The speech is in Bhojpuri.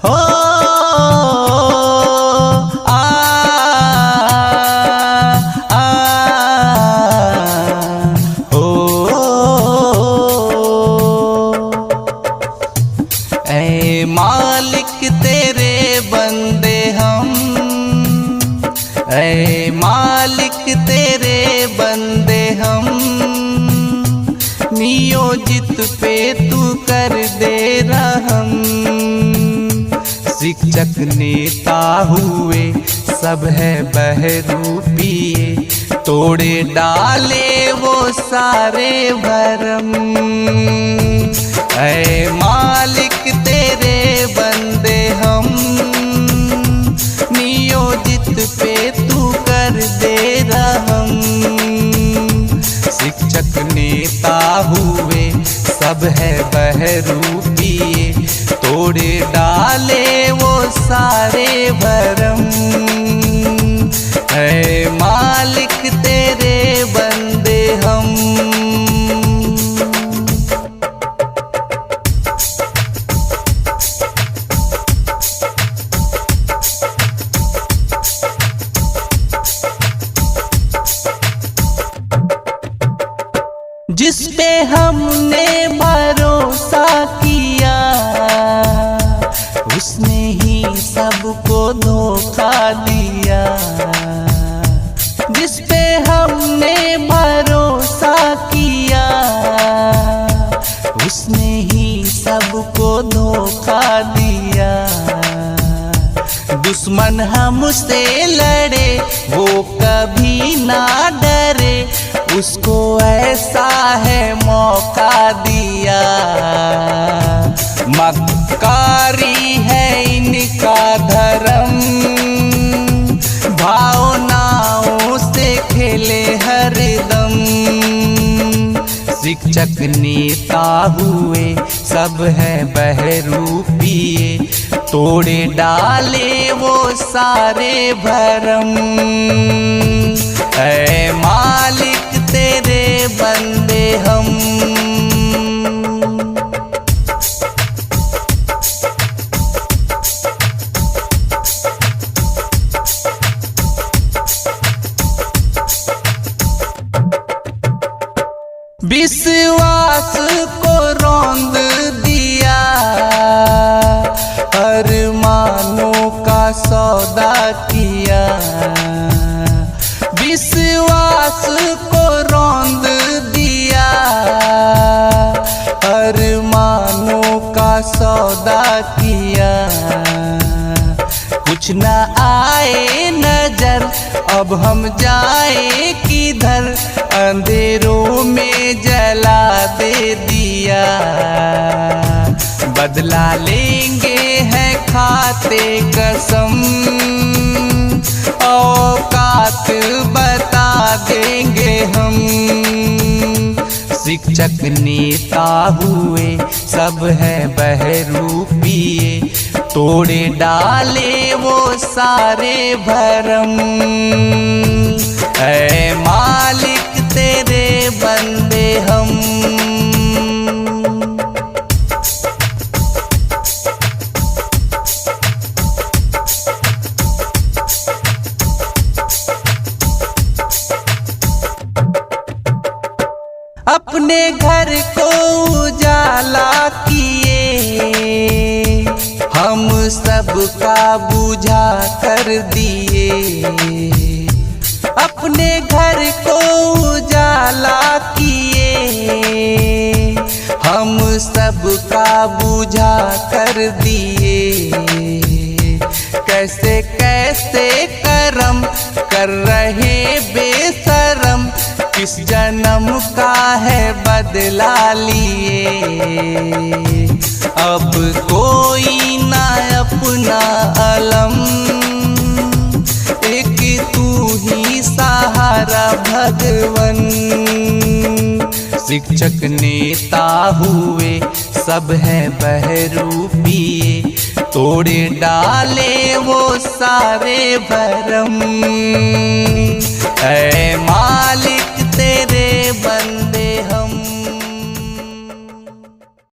हो आ आ हो ऐ मालिक तेरे बंदे हम, ऐ मालिक तेरे बंदे हम, नियोजित पे तू कर दे रहम। शिक्षक नेता हुए सब है बहरूपिए, तोड़े डाले वो सारे भरम। ऐ मालिक तेरे बंदे हम, नियोजित पे तू कर दे रहम। शिक्षक नेता हुए सब है बहरूपिए, तोड़े डाले वो सारे भरम। ऐ मालिक तेरे बंदे हम। जिस पे हमने भरोसा किया, उसने ही सबको धोखा दिया। जिस पे हमने भरोसा किया, उसने ही सबको धोखा दिया। दुश्मन हमसे लड़े वो कभी ना डरे, उसको ऐसा है मौका दिया। मक्कारी है इनका धर्म, भावनाओं से खेले हरदम। शिक्षक नेता हुए सब है बहरूपिए, तोड़े डाले वो सारे भरम। ऐ मालिक तेरे बंदे हम। विश्वास को रौंद दिया, अरमानों का सौदा किया। विश्वास को रौंद दिया, अरमानों का सौदा किया। कुछ न आए नजर अब हम जाए किधर, अंधेरों में जला दे दिया। बदला लेंगे है खाते कसम, औकात बता देंगे हम। शिक्षक नेता हुए सब है बहरूपिए, तोड़े डाले वो सारे भरम। ऐ मालिक तेरे बंदे हम। अपने घर को उजाला किए, हम सबका बुझा कर दिए। अपने घर को उजाला किए, हम सबका बुझा कर दिए। कैसे कैसे करम कर रहे बेशरम, किस जन्म का है बदला लिए। अब कोई ना अपना अलम, एक तू ही सहारा भगवन। शिक्षक नेता हुए सब है बहरूपिए, तोड़े डाले वो सारे भरम। ऐ मालिक